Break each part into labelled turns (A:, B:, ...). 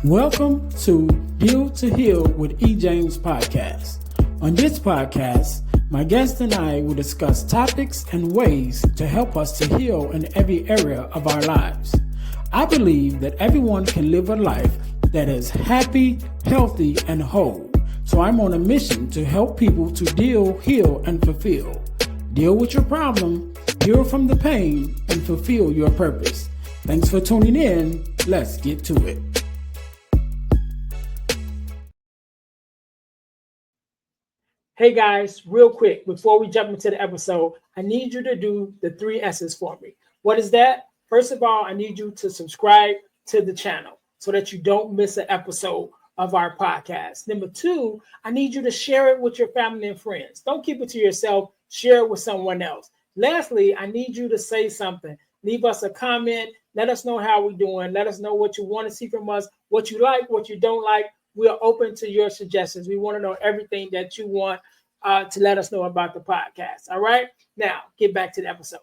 A: Welcome to Heal to Heal with E. James podcast. On this podcast, my guest and I will discuss topics and ways to help us to heal in every area of our lives. I believe that everyone can live a life that is happy, healthy, and whole. So I'm on a mission to help people to deal, heal, and fulfill. Deal with your problem, heal from the pain, and fulfill your purpose. Thanks for tuning in. Let's get to it. Hey guys, real quick, before we jump into the episode, I need you to do the 3 S's for me. What is that? First of all, I need you to subscribe to the channel so that you don't miss an episode of our podcast. Number 2, I need you to share it with your family and friends. Don't keep it to yourself. Share it with someone else. Lastly, I need you to say something. Leave us a comment. Let us know how we're doing. Let us know what you want to see from us, what you like, what you don't like. We are open to your suggestions. We want to know everything that you want to let us know about the podcast. All right. Now, get back to the episode.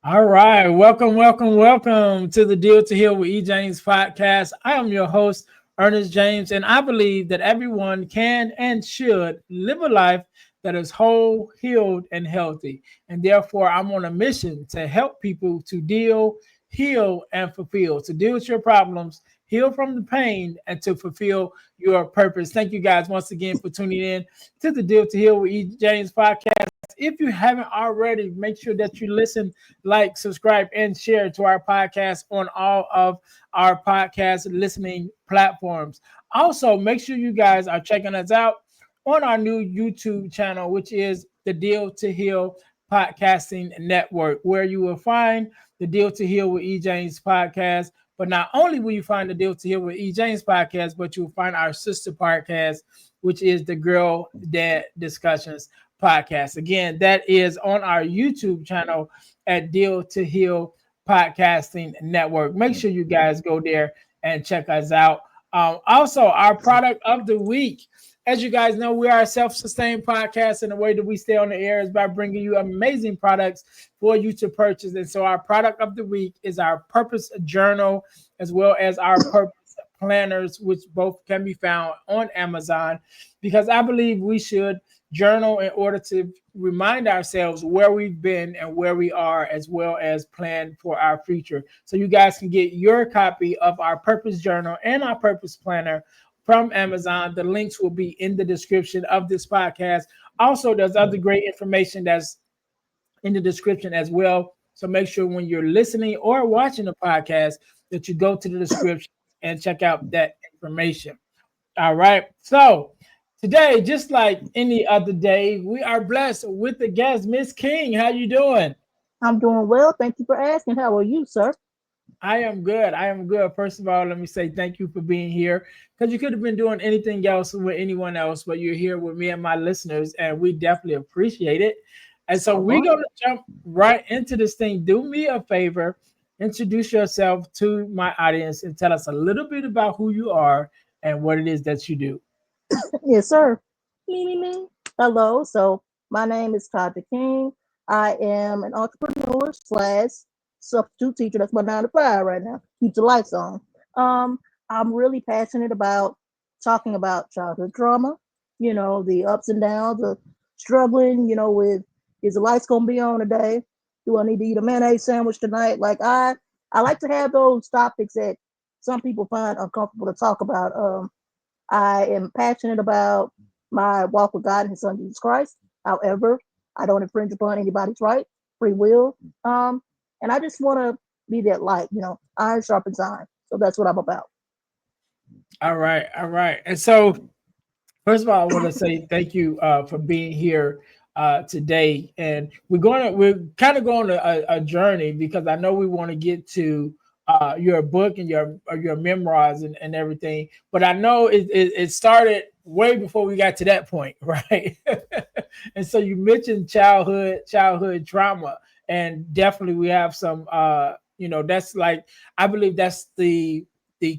A: All right. Welcome to the Deal to Heal with E. James podcast. I am your host, Ernest James, and I believe that everyone can and should live a life that is whole, healed, and healthy. And therefore, I'm on a mission to help people to deal, heal, and fulfill, to deal with your problems, heal from the pain, and to fulfill your purpose. Thank you guys once again for tuning in to the Deal to Heal with E. James podcast. If you haven't already, make sure that you listen, like, subscribe, and share to our podcast on all of our podcast listening platforms. Also, make sure you guys are checking us out on our new YouTube channel, which is the Deal to Heal Podcasting Network, where you will find the Deal to Heal with E. James podcast. But not only will you find the Deal to Heal with E. James podcast, but you'll find our sister podcast, which is the Girl Dad Discussions podcast. Again, that is on our YouTube channel at Deal to Heal Podcasting Network. Make sure you guys go there and check us out. Also, our product of the week. As you guys know, we are a self-sustained podcast, and the way that we stay on the air is by bringing you amazing products for you to purchase. And so our product of the week is our Purpose Journal, as well as our Purpose Planners, which both can be found on Amazon, because I believe we should journal in order to remind ourselves where we've been and where we are, as well as plan for our future. So you guys can get your copy of our Purpose Journal and our Purpose Planner from Amazon. The links will be in the description of this podcast. Also, there's other great information that's in the description as well. So make sure when you're listening or watching the podcast that you go to the description and check out that information. All right. So today, just like any other day, we are blessed with the guest, Miss King. How you doing?
B: I'm doing well. Thank you for asking. How are you, sir?
A: I am good. I am good. First of all, let me say thank you for being here, because you could have been doing anything else with anyone else, but you're here with me and my listeners, and we definitely appreciate it. And so
B: All
A: we're
B: right.
A: going to jump right into this thing. Do me a favor, introduce yourself to my audience and tell us a little bit about who you are and what it is that you do.
B: Yes, sir. Me. Hello. So my name is Taja King. I am an entrepreneur slash substitute teacher. That's my 9 to 5 right now. Keep the lights on. Um, I'm really passionate about talking about childhood trauma. You know, the ups and downs, the struggling. You know, with is the lights gonna be on today? Do I need to eat a mayonnaise sandwich tonight? I like to have those topics that some people find uncomfortable to talk about. I am passionate about my walk with God and His Son Jesus Christ. However, I don't infringe upon anybody's right, free will. And I just want to be that light, iron sharpens iron. So that's what I'm about.
A: All right. All right. And so first of all, I want to say thank you for being here today, and we're kind of going a journey, because I know we want to get to your book and your memoirs and everything, but I know it started way before we got to that point, right? And so you mentioned childhood trauma, and definitely we have some that's like, I believe that's the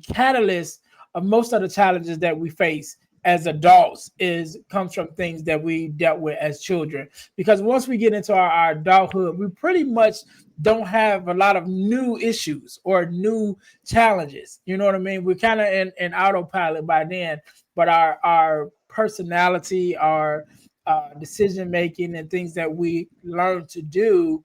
A: catalyst of most of the challenges that we face as adults is comes from things that we dealt with as children. Because once we get into our adulthood, we pretty much don't have a lot of new issues or new challenges. You know what I mean? We're kind of in autopilot by then, but our personality, our decision making, and things that we learn to do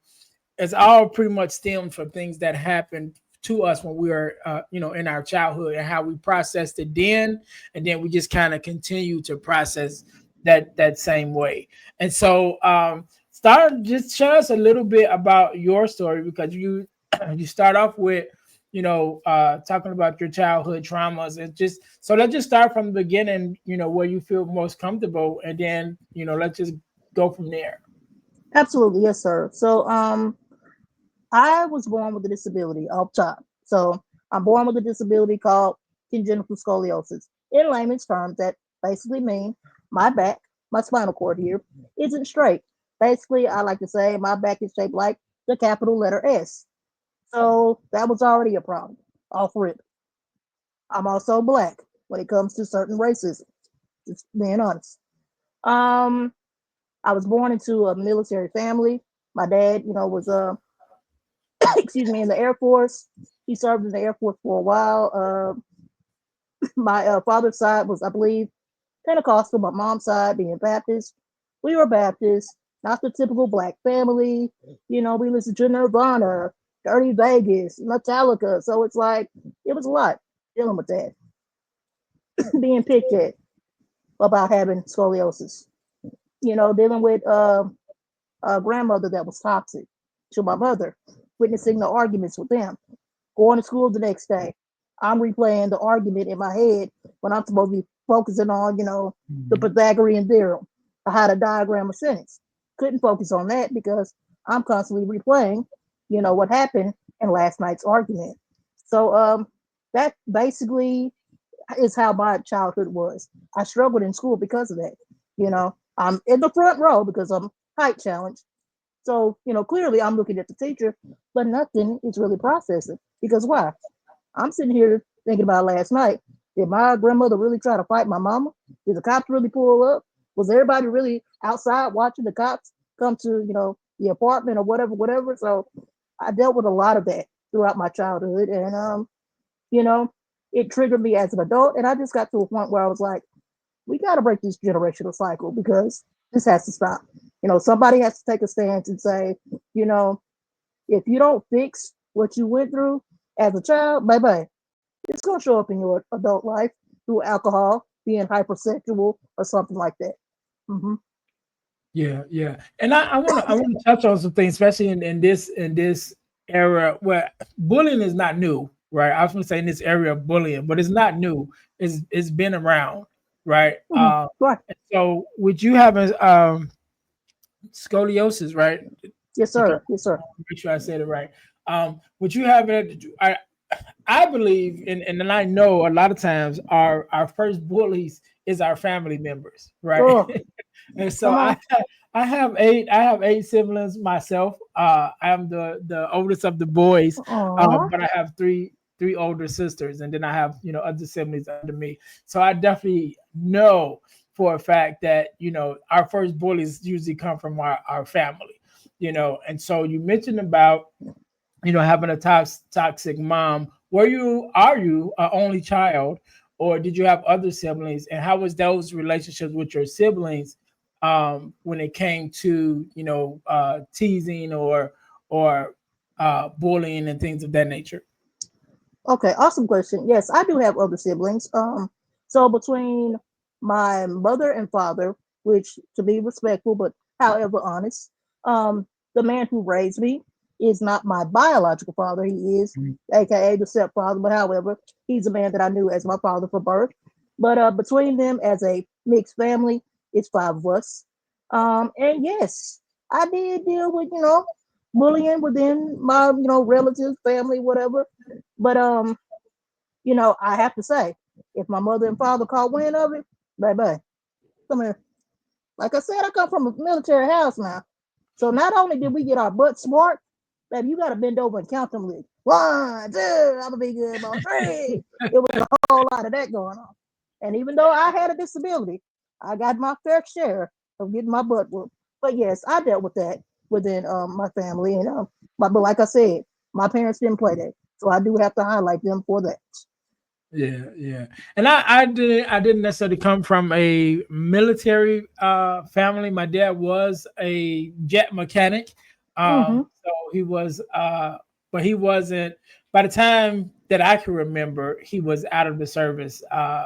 A: it's all pretty much stems from things that happened to us when we were in our childhood and how we processed it then, and then we just kind of continue to process that same way. And so start just share us a little bit about your story, because you you start off with talking about your childhood traumas. And just so let's just start from the beginning, where you feel most comfortable, and then let's just go from there.
B: Absolutely, yes, sir. So, I was born with a disability off top. So, I'm born with a disability called congenital scoliosis. In layman's terms, that basically means my back, my spinal cord here, isn't straight. Basically, I like to say my back is shaped like the capital letter S. So that was already a problem. Off rip. I'm also black when it comes to certain races. Just being honest. Um, I was born into a military family. My dad, was excuse me, in the Air Force. He served in the Air Force for a while. My father's side was, I believe, Pentecostal. My mom's side being Baptist. We were Baptist, not the typical black family. We listened to Nirvana, Dirty Vegas, Metallica. So it's like it was a lot dealing with that, being picked at about having scoliosis. Dealing with a grandmother that was toxic to my mother, witnessing the arguments with them, going to school the next day. I'm replaying the argument in my head when I'm supposed to be focusing on, the
A: Mhm.
B: Pythagorean theorem, or how to diagram a sentence. Couldn't focus on that because I'm constantly replaying, what happened in last night's argument. So that basically is how my childhood was. I struggled in school because of that. I'm in the front row because I'm height challenged. So, clearly I'm looking at the teacher, but nothing is really processing. Because why? I'm sitting here thinking about last night. Did my grandmother really try to fight my mama? Did the cops really pull up? Was everybody really outside watching the cops come to, the apartment or whatever, whatever? So I dealt with a lot of that throughout my childhood. And you know, it triggered me as an adult. And I just got to a point where I was like, we got to break this generational cycle because this has to stop. Somebody has to take a stance and say, you know, if you don't fix what you went through as a child, bye bye. It's going to show up in your adult life through alcohol, being hypersexual, or something like that. Hmm.
A: Yeah, yeah. And I want to touch on some things, especially in this era where bullying is not new, right? I was gonna say in this area of bullying, but it's not new. It's been around, right?
B: Hmm. Right.
A: And so with you having scoliosis, right?
B: Yes,
A: If
B: sir. Yes, sir.
A: make sure I said it right. With you having I believe and I know a lot of times our first bullies is our family members, right?
B: Oh,
A: And so
B: come
A: I
B: on.
A: I have eight siblings myself. I'm the oldest of the boys,
B: Aw.
A: but I have three older sisters, and then I have other siblings under me. So I definitely know for a fact that our first bullies usually come from our family, And so you mentioned about having a toxic mom. Are you an only child, or did you have other siblings? And how was those relationships with your siblings when it came to teasing or bullying and things of that nature?
B: Okay, awesome question. Yes, I do have other siblings. So between my mother and father, which to be respectful but however honest, the man who raised me is not my biological father. He is, aka the stepfather, but however, he's a man that I knew as my father for birth. But between them as a mixed family, it's five of us. And yes, I did deal with, bullying within my, relatives, family, whatever. But I have to say, if my mother and father caught wind of it, baby, come here. Like I said, I come from a military house now. So not only did we get our butts smart, baby, you gotta bend over and count them legs. One, two, I'm gonna be good about three. It was a whole lot of that going on. And even though I had a disability, I got my fair share of getting my butt whooped. But yes, I dealt with that within my family. And but like I said, my parents didn't play that, so I do have to highlight them for that.
A: Yeah, yeah. And I didn't necessarily come from a military family. My dad was a jet mechanic.
B: Mm-hmm.
A: So he was but he wasn't, by the time that I can remember, he was out of the service.
B: Mm,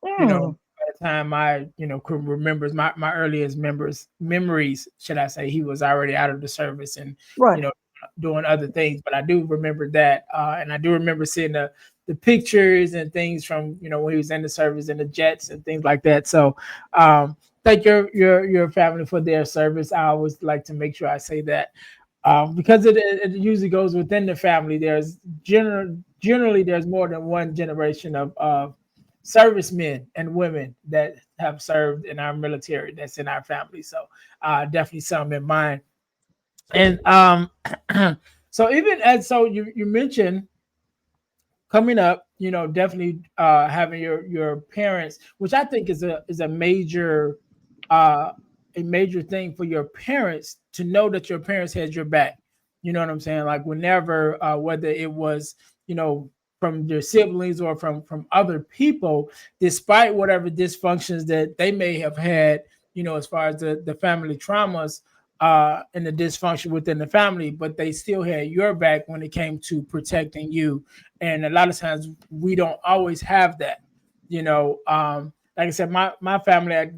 A: By the time I, could remembers my earliest members memories, should I say, he was already out of the service and, you
B: right.
A: know, doing other things. But I do remember that, and I do remember seeing the pictures and things from, when he was in the service and the jets and things like that. So, thank your family for their service. I always like to make sure I say that, because it usually goes within the family. There's generally there's more than one generation of servicemen and women that have served in our military that's in our family. So definitely some in mind. And so even as so you mentioned coming up, definitely having your parents, which I think is uh a major thing for your parents to know that your parents had your back. You know what I'm saying? Like whenever whether it was, you know, from your siblings or from other people, despite whatever dysfunctions that they may have had, as far as the family traumas and the dysfunction within the family, but they still had your back when it came to protecting you. And a lot of times we don't always have that. Like I said, my family, I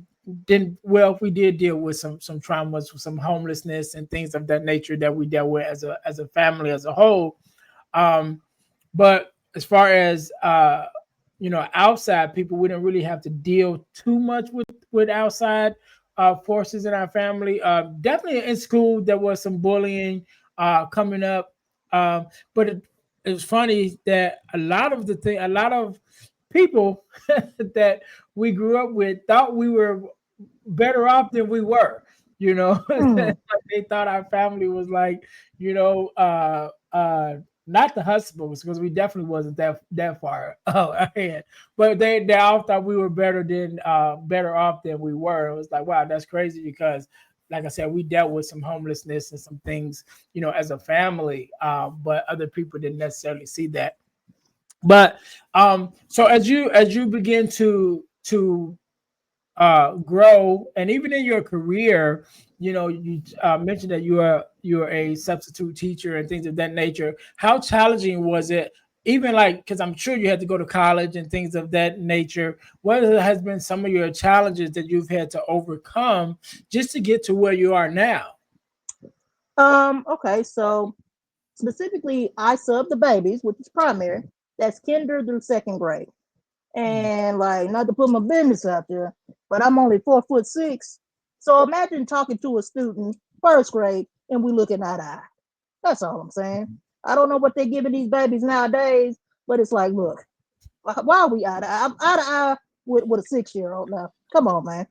A: didn't, well, we did deal with some traumas, some homelessness and things of that nature that we dealt with as a family as a whole. Um but as far as outside people, we didn't really have to deal too much with outside forces in our family. Definitely in school there was some bullying coming up. But it was funny that a lot of people that we grew up with thought we were better off than we were.
B: Mm,
A: They thought our family was like, you know, not the Huxtables, because we definitely wasn't that far ahead. But they all thought we were better off than we were. It was like, wow, that's crazy, because like I said, we dealt with some homelessness and some things, as a family. But other people didn't necessarily see that. But so as you begin to grow, and even in your career, you mentioned that you are a substitute teacher and things of that nature. How challenging was it, even like, because I'm sure you had to go to college and things of that nature? What has been some of your challenges that you've had to overcome just to get to where you are now?
B: okay, so specifically, I sub the babies, which is primary. That's kinder through second grade.
A: Mm,
B: And like, not to put my business out there, but I'm only 4'6". So imagine talking to a student first grade and we looking eye to eye. That's all I'm saying. I don't know what they're giving these babies nowadays, but it's like, look, why are we eye to eye? I'm eye to eye with a 6 year old now. Come on, man.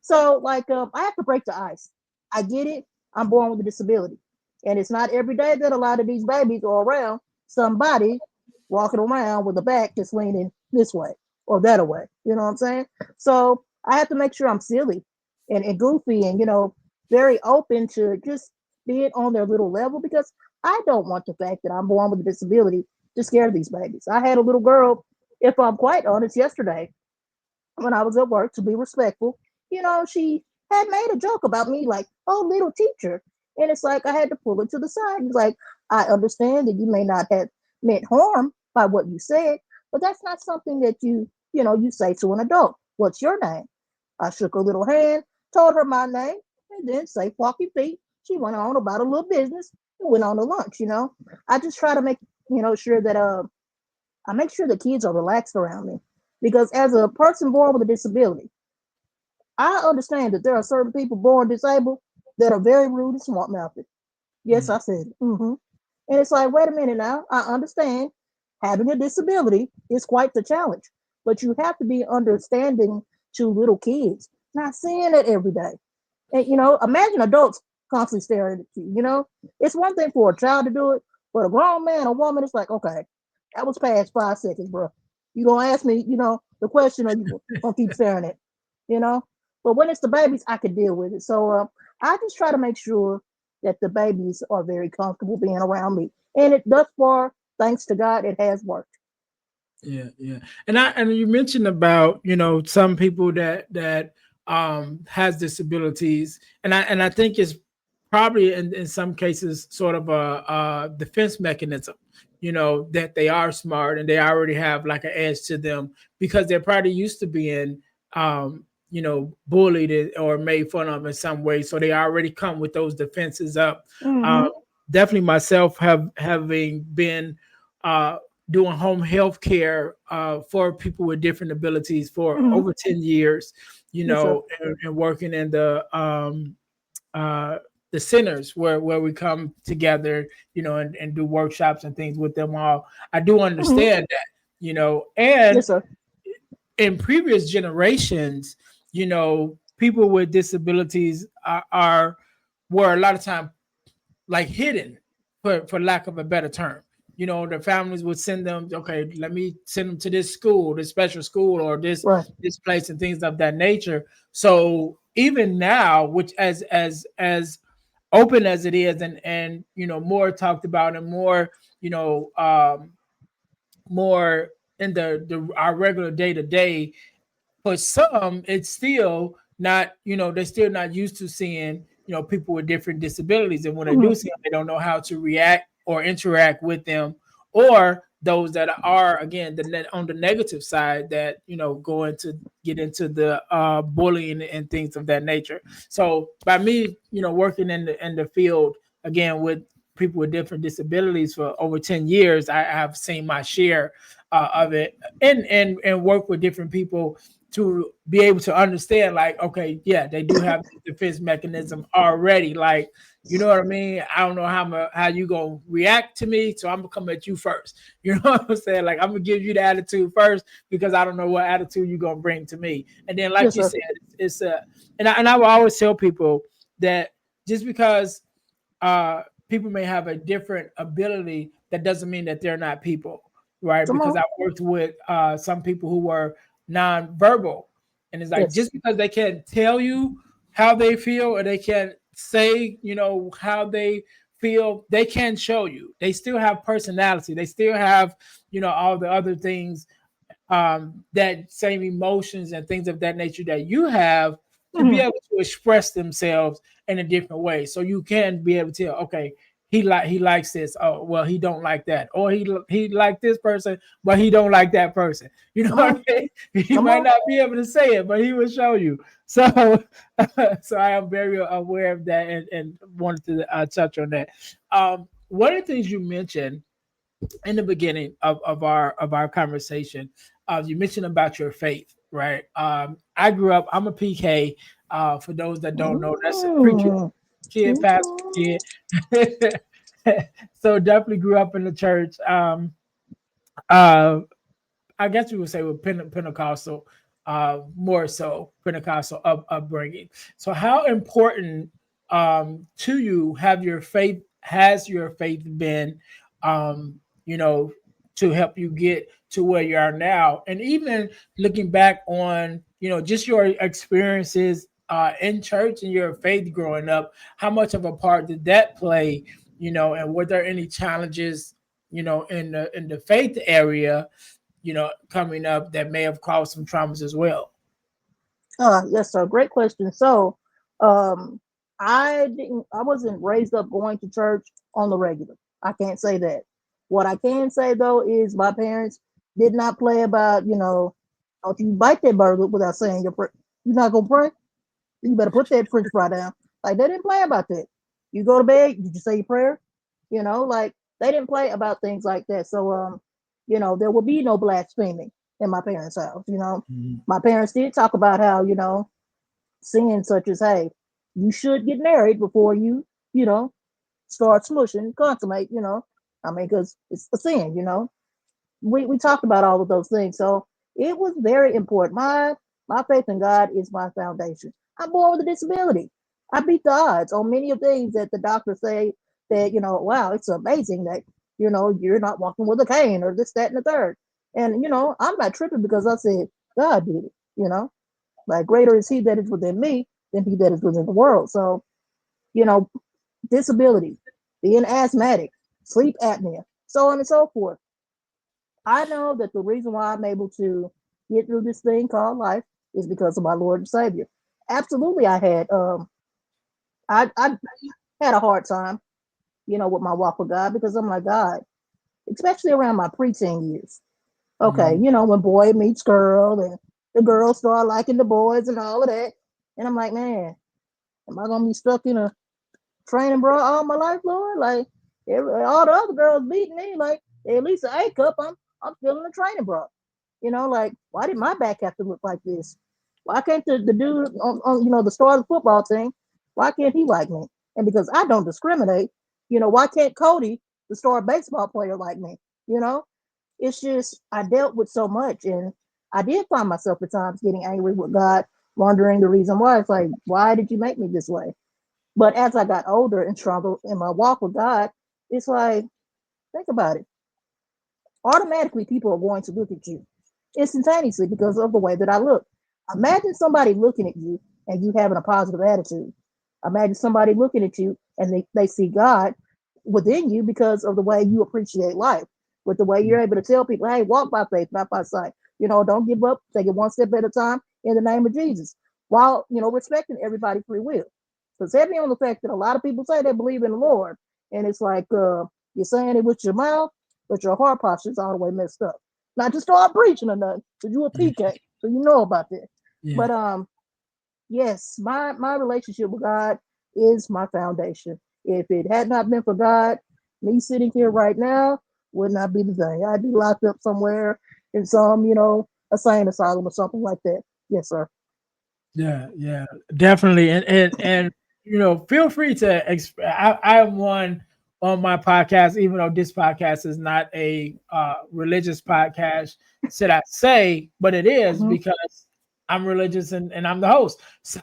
B: So like, I have to break the ice. I get it. I'm born with a disability, and it's not every day that a lot of these babies are around somebody walking around with a back that's leaning this way or that way. You know what I'm saying? So I have to make sure I'm silly and goofy and very open to just being on their little level, because I don't want the fact that I'm born with a disability to scare these babies. I had a little girl, if I'm quite honest, yesterday when I was at work, to be respectful, she had made a joke about me, like, oh, little teacher. And it's like I had to pull it to the side. It's like, I understand that you may not have meant harm by what you said, but that's not something that you say to an adult. What's your name? I shook her little hand, told her my name, and then safe walking feet. She went on about a little business and went on to lunch. I just try to make sure that I make sure the kids are relaxed around me. Because as a person born with a disability, I understand that there are certain people born disabled that are very rude and smart mouthed. Yes,
A: mm,
B: I said it. And it's like, wait a minute now. I understand having a disability is quite the challenge, but you have to be understanding to little kids, not seeing it every day. And imagine adults constantly staring at you. It's one thing for a child to do it, but a grown man or woman, it's like, okay, that was past 5 seconds, bro. You gonna ask me, the question, or you gonna keep staring at, you know. But when it's the babies, I can deal with it. So I just try to make sure that the babies are very comfortable being around me, and it thus far, thanks to God, it has worked.
A: Yeah, yeah. And you mentioned about, some people that has disabilities, and I think it's probably in some cases sort of a defense mechanism, that they are smart and they already have like an edge to them because they're probably used to being bullied or made fun of in some way. So they already come with those defenses up. Um
B: Mm-hmm.
A: Definitely myself having been uh doing home health care for people with different abilities for
B: Mm-hmm.
A: over 10 years,
B: Yes, sir.
A: and working in uh, the centers where we come together, and do workshops and things with them all. I do
B: Mm-hmm.
A: understand that, and
B: Yes, sir.
A: in previous generations, people with disabilities are were a lot of time like hidden, for lack of a better term. The families would send them, okay, let me send them to this school, this special school, or this
B: Right.
A: this place, and things of that nature. So even now, which as open as it is, and more talked about, and more, you know um more in the our regular day to day, for some it's still not, they're still not used to seeing, people with different disabilities, and when they
B: Mm-hmm.
A: do see them, they don't know how to react or interact with them, or those that are, again, on the negative side, that going to get into the bullying and things of that nature. So by me, working in the field, again, with people with different disabilities for over 10 years, I have seen my share of it, and work with different people to be able to understand, like, okay, yeah, they do have the defense mechanism already. Like, you know what I mean? I don't know how you gonna react to me, so I'm gonna come at you first. You know what I'm saying? Like, I'm gonna give you the attitude first because I don't know what attitude you're gonna bring to me. And then, like
B: Yes,
A: you
B: sir.
A: said, it's and I will always tell people that just because people may have a different ability, that doesn't mean that they're not people, right?
B: Come
A: Because
B: on.
A: I worked with some people who were nonverbal, and it's like,
B: Yes.
A: just because they can't tell you how they feel, or they can't say, how they feel, they can show you. They still have personality. They still have, all the other things, that same emotions and things of that nature that you have, to be
B: Mm-hmm.
A: able to express themselves in a different way. So you can be able to tell, okay, he likes this. Oh, well, he don't like that, or he like this person, but he don't like that person. You know
B: Come
A: what
B: on.
A: I mean? He
B: Come
A: might
B: on.
A: not be able to say it, but he will show you. So, so I am very aware of that, and wanted to touch on that. One of the things you mentioned in the beginning of our conversation, you mentioned about your faith, right? I grew up. I'm a PK. For those that don't know, that's a preacher
B: Mm.
A: kid, pastor kid. So definitely grew up in the church. Uh, I guess we would say with Pentecostal, more so Pentecostal upbringing. So, how important to you has your faith been, um, you know, to help you get to where you are now, and even looking back on, just your experiences in church and your faith growing up, how much of a part did that play, and were there any challenges, in the faith area, coming up, that may have caused some traumas as well.
B: Yes, sir. Great question. So, um, I wasn't raised up going to church on the regular. I can't say that. What I can say though is my parents did not play about, don't you bite that burger without saying your prayer. You're not gonna pray. You better put that French fry down. Like they didn't play about that. You go to bed. Did you say your prayer? Like they didn't play about things like that. So, there will be no blaspheming in my parents' house.
A: Mhm.
B: My parents did talk about how, sin such as, hey, you should get married before you know, start smushing, consummate, I mean, because it's a sin, we talked about all of those things. So it was very important. My faith in God is my foundation. I'm born with a disability. I beat the odds on many of things that the doctors say that, wow, it's amazing that, you're not walking with a cane or this, that, and the third. And I'm not tripping because I said God did it. Like greater is He that is within me than he that is within the world. So you know, disability, being asthmatic, sleep apnea, so on and so forth. I know that the reason why I'm able to get through this thing called life is because of my Lord and Savior. Absolutely, I had a hard time, with my walk with God because I'm like God, especially around my preteen years. Okay,
A: Mm,
B: when boy meets girl and the girls start liking the boys and all of that, and I'm like, man, am I gonna be stuck in a training bra all my life, Lord? Like all the other girls beating me, like at least an A cup, I'm still in a training bra. Like why did my back have to look like this? Why can't the dude on the star of the football team? Why can't he like me? And because I don't discriminate, why can't Cody, the star baseball player, like me? You know, it's just I dealt with so much, and I did find myself at times getting angry with God, wondering the reason why. It's like, why did you make me this way? But as I got older and stronger in my walk with God, it's like, think about it. Automatically, people are going to look at you instantaneously because of the way that I look. Imagine somebody looking at you and you having a positive attitude. Imagine somebody looking at you and they see God within you because of the way you appreciate life, with the way you're able to tell people, hey, walk by faith, not by sight. Don't give up, take it one step at a time in the name of Jesus, while, respecting everybody's free will. Because heavy on the fact that a lot of people say they believe in the Lord, and it's like you're saying it with your mouth, but your heart posture is all the way messed up. Not to start preaching or nothing, because you a
A: yeah,
B: PK, so you know about that.
A: yeah,
B: But yes, my relationship with God is my foundation. If it had not been for God, me sitting here right now would not be the thing. I'd be locked up somewhere in some, insane asylum or something like that. Yes, sir.
A: yeah, yeah, definitely. And feel free to. I am one on my podcast, even though this podcast is not a religious podcast, should I say, but it is
B: Hmm.
A: because I'm religious and I'm the host. So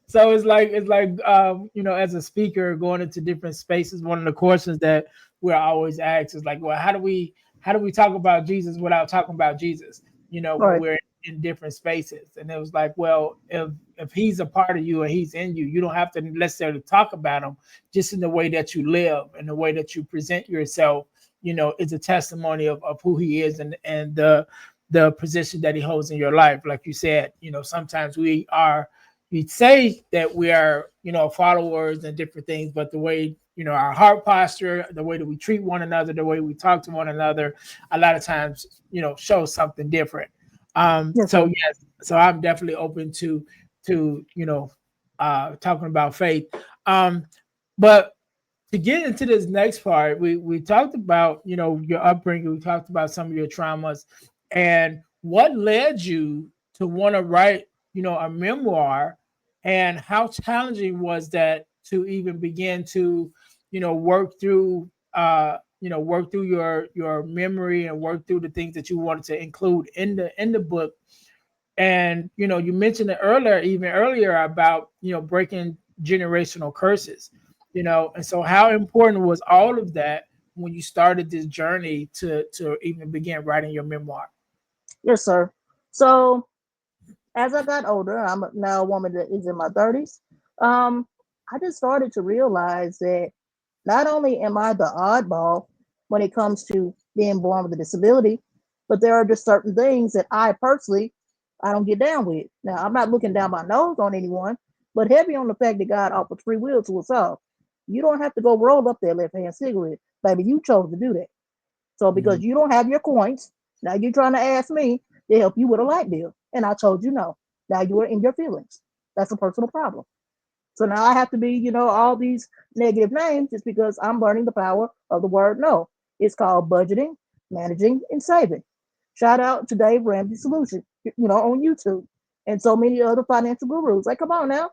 A: so it's like as a speaker going into different spaces, one of the questions that we're always asked is like, well, how do we talk about Jesus without talking about Jesus?
B: All
A: When
B: right.
A: we're in different spaces. And it was like, well, if he's a part of you and he's in you, you don't have to necessarily talk about him. Just in the way that you live and the way that you present yourself, is a testimony of who he is and the position that he holds in your life. Like you said, sometimes we say that we are, followers and different things, but the way, our heart posture, the way that we treat one another, the way we talk to one another, a lot of times, shows something different.
B: Yes,
A: So
B: sir.
A: yes, so I'm definitely open to talking about faith. Um, but to get into this next part, we talked about your upbringing. We talked about some of your traumas, and what led you to want to write a memoir, and how challenging was that to even begin to work through your memory and work through the things that you wanted to include in the book. And you mentioned it earlier, even earlier, about breaking generational curses. And so how important was all of that when you started this journey to even begin writing your memoir?
B: Yes, sir. So as I got older, I'm now a woman that is in my 30s. Um, I just started to realize that not only am I the oddball when it comes to being born with a disability, but there are just certain things that I personally I don't get down with. Now I'm not looking down my nose on anyone, but heavy on the fact that God offers free will to us all. You don't have to go roll up that left hand cigarette, baby. You chose to do that. So because
A: Mhm.
B: you don't have your coins, now you're trying to ask me to help you with a light bill, and I told you no. Now you are in your feelings. That's a personal problem. So now I have to be, all these negative names just because I'm learning the power of the word no. It's called budgeting, managing, and saving. Shout out to Dave Ramsey Solution, on YouTube, and so many other financial gurus. Like, come on now,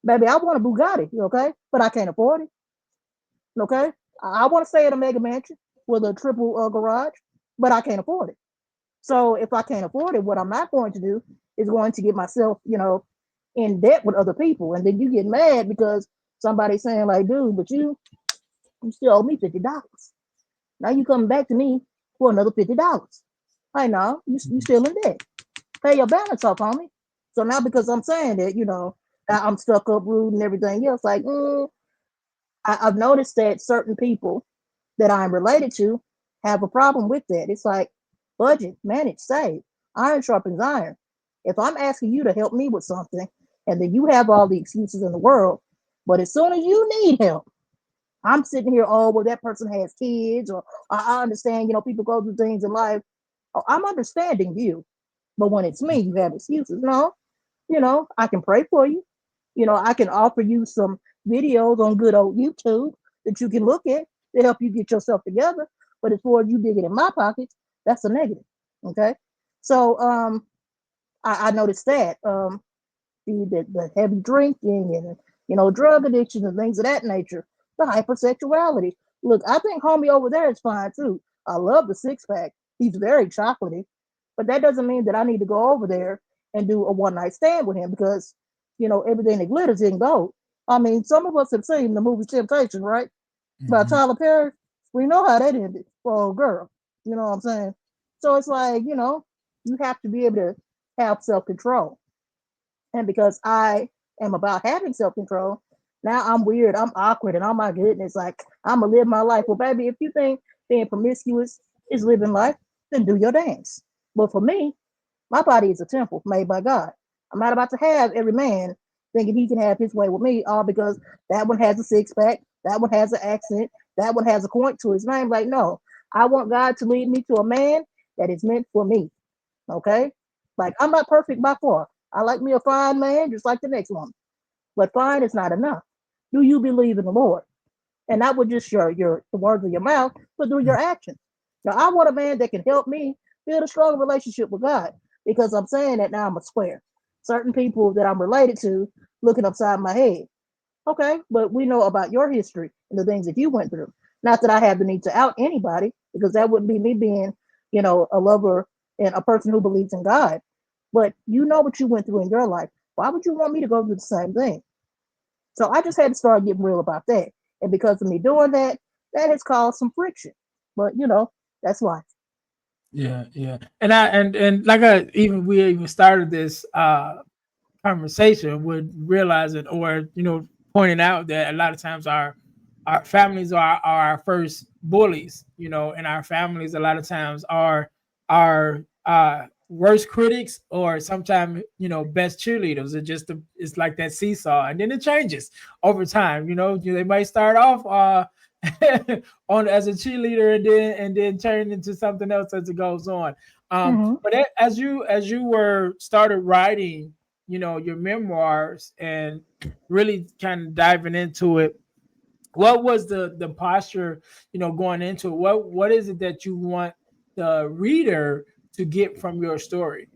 B: baby, I want a Bugatti, okay, but I can't afford it. Okay, I want to stay in a mega mansion with a triple garage, but I can't afford it. So if I can't afford it, what I'm not going to do is going to get myself, in debt with other people, and then you get mad because somebody's saying like, dude, but you still owe me $50. Now you coming back to me for another $50. Hey, no, you still in debt. Pay your balance off, homie. So now because I'm saying that, I'm stuck up, rude, and everything else, like, I've noticed that certain people that I'm related to have a problem with that. It's like budget, manage, save. Iron sharpens iron. If I'm asking you to help me with something, and then you have all the excuses in the world, but as soon as you need help, I'm sitting here, oh, well, that person has kids, or I understand, people go through things in life. Oh, I'm understanding you. But when it's me, you have excuses. No, I can pray for you. I can offer you some videos on good old YouTube that you can look at to help you get yourself together. But as far as you digging in my pockets, that's a negative. Okay. So I noticed that. The heavy drinking and drug addiction and things of that nature, the hypersexuality. Look, I think homie over there is fine too. I love the six pack. He's very chocolatey, but that doesn't mean that I need to go over there and do a one night stand with him because everything that glitters isn't gold. I mean, some of us have seen the movie Temptation, right? By
A: Mhm.
B: Tyler Perry. We know how that ended for old girl. You know what I'm saying? So it's like you have to be able to have self control. And because I am about having self control, now I'm weird, I'm awkward, and oh my goodness, like I'm gonna live my life. Well, baby, if you think being promiscuous is living life, then do your dance. But for me, my body is a temple made by God. I'm not about to have every man thinking he can have his way with me, all because that one has a six pack, that one has an accent, that one has a point to his name. Like, no, I want God to lead me to a man that is meant for me. Okay? Like, I'm not perfect by far. I like me a fine man just like the next one. But fine is not enough. Do you believe in the Lord? And not with just your the words of your mouth, but through your actions. Now I want a man that can help me build a strong relationship with God because I'm saying that now I'm a square. Certain people that I'm related to looking upside my head. Okay, but we know about your history and the things that you went through. Not that I have the need to out anybody because that wouldn't be me being, a lover and a person who believes in God. But you know what you went through in your life. Why would you want me to go through the same thing? So I just had to start getting real about that. And because of me doing that, that has caused some friction. But that's life.
A: Yeah, yeah. And like I even we even started this conversation with realizing or pointing out that a lot of times our families are our first bullies, and our families a lot of times are our worst critics or sometimes best cheerleaders. It's like that seesaw, and then it changes over time. They might start off on as a cheerleader and then turn into something else as it goes on.
B: Mm-hmm.
A: But as you were started writing your memoirs and really kind of diving into it, what was the posture going into it? What is it that you want the reader to get from your story?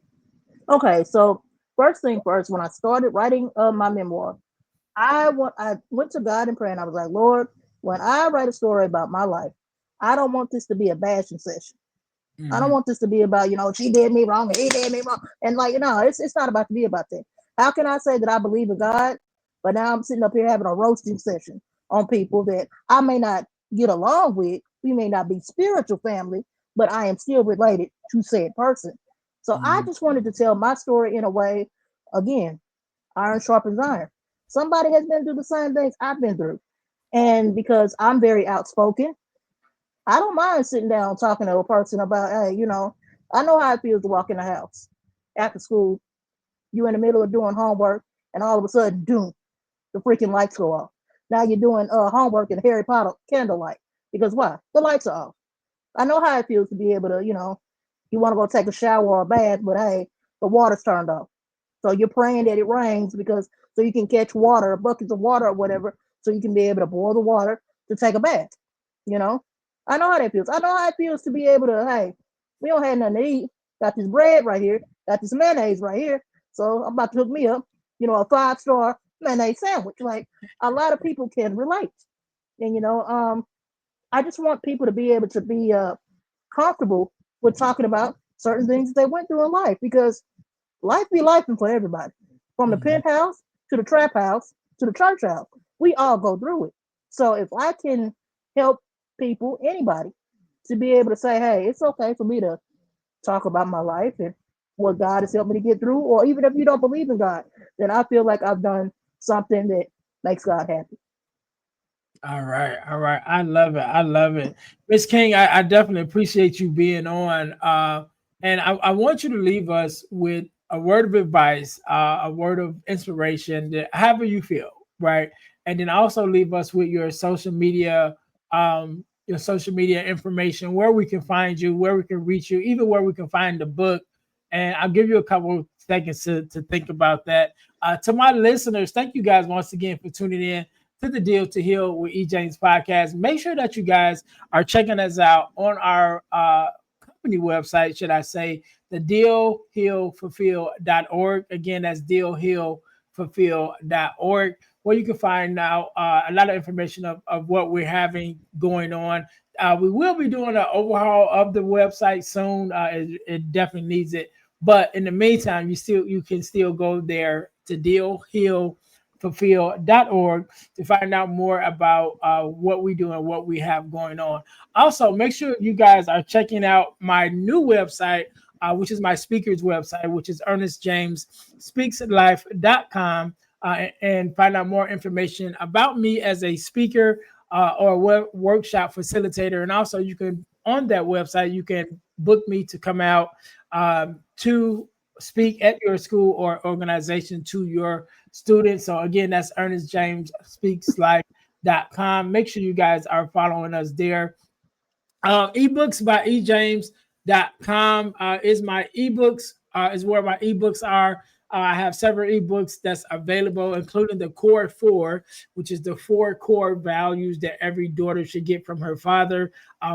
B: Okay, so first thing first, when I started writing my memoir, I went to God in prayer and I was like, Lord, when I write a story about my life, I don't want this to be a bashing session. I don't
A: Hmm.
B: want this to be about, she did me wrong and he did me wrong. And like, it's not about to be about that. How can I say that I believe in God, but now I'm sitting up here having a roasting session on people that I may not get along with. We may not be spiritual family, but I am still related to said person. So I
A: Hmm.
B: just wanted to tell my story in a way, again, iron sharpens iron. Somebody has been through the same things I've been through. And because I'm very outspoken, I don't mind sitting down talking to a person about, hey, I know how it feels to walk in the house after school. You in the middle of doing homework, and all of a sudden, doom, the freaking lights go off. Now you're doing homework in Harry Potter candlelight because why? The lights are off. I know how it feels to be able to, you want to go take a shower or a bath, but hey, the water's turned off. So you're praying that it rains because so you can catch water, buckets of water or whatever, so you can be able to boil the water to take a bath. You know, I know how that feels. I know how it feels to be able to, hey, we don't have nothing to eat. Got this bread right here, got this mayonnaise right here. So I'm about to hook me up, a 5-star mayonnaise sandwich. Like a lot of people can relate. And I just want people to be able to be comfortable with talking about certain things that they went through in life because life be life for everybody. From the
A: Hmm.
B: penthouse to the trap house to the church house. We all go through it. So if I can help people, anybody, to be able to say, hey, it's okay for me to talk about my life and what God has helped me to get through. Or even if you don't believe in God, then I feel like I've done something that makes God happy.
A: All right, all right. I love it. I love it. Miss King, I definitely appreciate you being on. And I want you to leave us with a word of advice, a word of inspiration, that however you feel, right? And then also leave us with your social media information, where we can find you, where we can reach you, even where we can find the book. And I'll give you a couple of seconds to think about that. To my listeners, thank you guys once again for tuning in to the Deal to Heal with E. James podcast. Make sure that you guys are checking us out on our company website, should I say, the dealhealfulfill.org. Again, that's dealhealfulfill.org, where you can find out a lot of information of what we're having going on. We will be doing an overhaul of the website soon. It definitely needs it. But in the meantime, you can still go there to dealhealfulfill.org to find out more about what we do and what we have going on. Also, make sure you guys are checking out my new website, which is my speaker's website, which is ernestjamesspeakslife.com, and find out more information about me as a speaker or workshop facilitator. And also, you can on that website you can book me to come out to speak at your school or organization to your students. So again, that's ernestjamesspeakslife.com. Make sure you guys are following us there. Ebooks by ejames.com is my ebooks, is where my ebooks are. I have several ebooks that's available, including the Core Four, which is the four core values that every daughter should get from her father.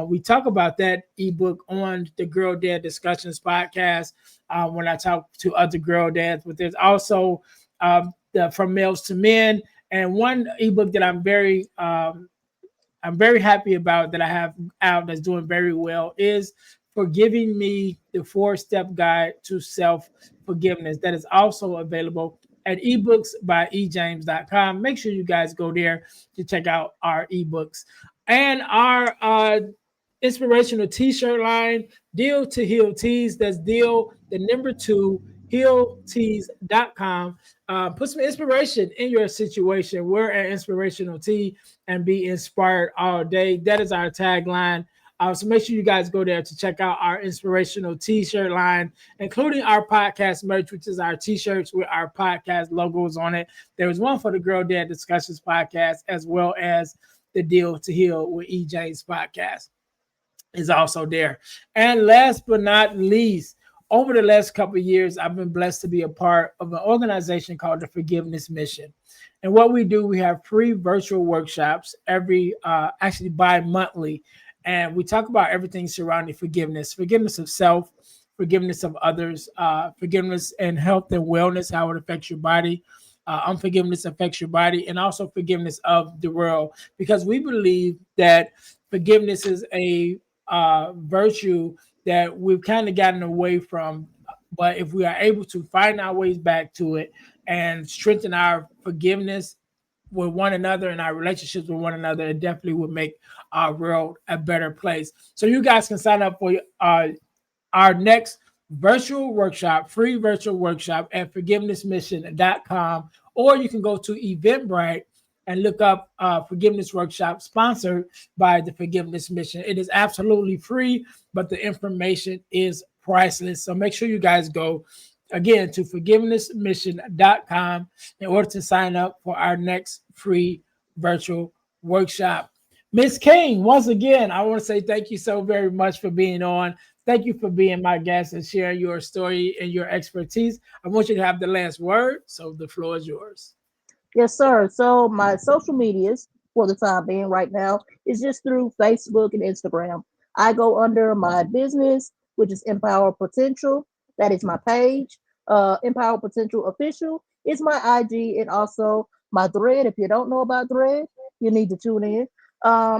A: We talk about that ebook on the Girl Dad Discussions podcast when I talk to other girl dads. But there's also the From Males to Men, and one ebook that I'm very happy about that I have out that's doing very well is Forgiving Me, the 4-step guide to self forgiveness. That is also available at ebooks by ejames.com. Make sure you guys go there to check out our ebooks and our inspirational t-shirt line, Deal to Heal Tees. That's deal, the number two, healtees.com. Put some inspiration in your situation. Wear an inspirational tee and be inspired all day. That is our tagline. So make sure you guys go there to check out our inspirational t-shirt line, including our podcast merch, which is our t-shirts with our podcast logos on it. There was one for the Girl Dad Discussions podcast, as well as the Deal to Heal with E. James podcast is also there. And last but not least, over the last couple of years, I've been blessed to be a part of an organization called the Forgiveness Mission. And what we do, we have free virtual workshops every, actually bi-monthly. And we talk about everything surrounding forgiveness, forgiveness of self, forgiveness of others, forgiveness and health and wellness, how it affects your body. Unforgiveness affects your body, and also forgiveness of the world, because we believe that forgiveness is a virtue that we've kind of gotten away from. But if we are able to find our ways back to it and strengthen our forgiveness with one another and our relationships with one another, it definitely would make our world a better place. So you guys can sign up for our next virtual workshop, free virtual workshop at forgivenessmission.com, or you can go to Eventbrite and look up forgiveness workshop sponsored by the Forgiveness Mission. It is absolutely free, but the information is priceless. So make sure you guys go again to forgivenessmission.com in order to sign up for our next free virtual workshop. Miss King, once again, I want to say thank you so very much for being on. Thank you for being my guest and sharing your story and your expertise. I want you to have the last word, so the floor is yours.
B: Yes, sir. So my social medias for the time being right now is just through Facebook and Instagram. I go under my business, which is Empower Potential. That is my page. Empower Potential Official is my IG, and also my Thread. If you don't know about Thread, you need to tune in.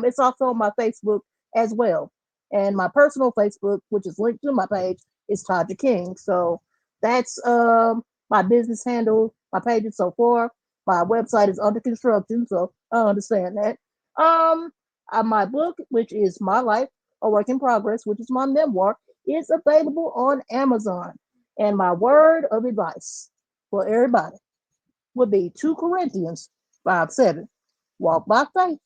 B: It's also my Facebook as well. And my personal Facebook, which is linked to my page, is Taja King. So that's my business handle, my pages so far. My website is under construction, so I understand that. My book, which is My Life, A Work in Progress, which is my memoir, is available on Amazon. And my word of advice for everybody would be 2 Corinthians 5:7. Walk by faith,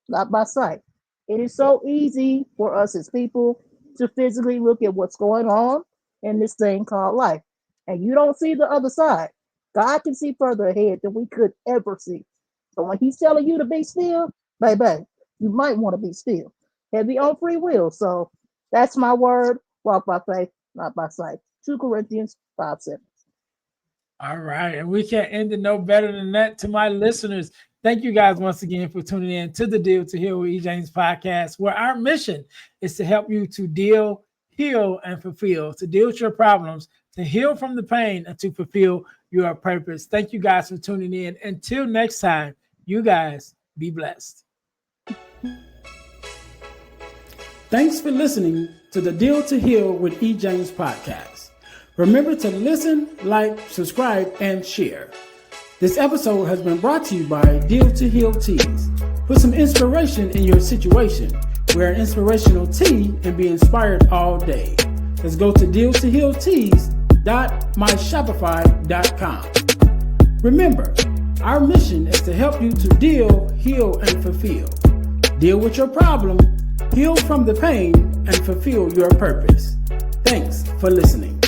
B: not by sight. It is so easy for us as people to physically look at what's going on in this thing called life. And you don't see the other side. God can see further ahead than we could ever see. So when He's telling you to be still, baby, you might want to be still. Heavy on free will. So that's my word. Walk by faith, not by sight. 2 Corinthians 5:7.
A: All right. And we can't end it no better than that. To my listeners, thank you guys once again for tuning in to the Deal to Heal with E. James podcast, where our mission is to help you to deal, heal, and fulfill, to deal with your problems, to heal from the pain, and to fulfill your purpose. Thank you guys for tuning in. Until next time, you guys be blessed. Thanks for listening to the Deal to Heal with E. James podcast. Remember to listen, like, subscribe, and share. This episode has been brought to you by Deal to Heal Teas. Put some inspiration in your situation. Wear an inspirational tea and be inspired all day. Let's go to dealtohealteas.myshopify.com. Remember, our mission is to help you to deal, heal, and fulfill. Deal with your problem, heal from the pain, and fulfill your purpose. Thanks for listening.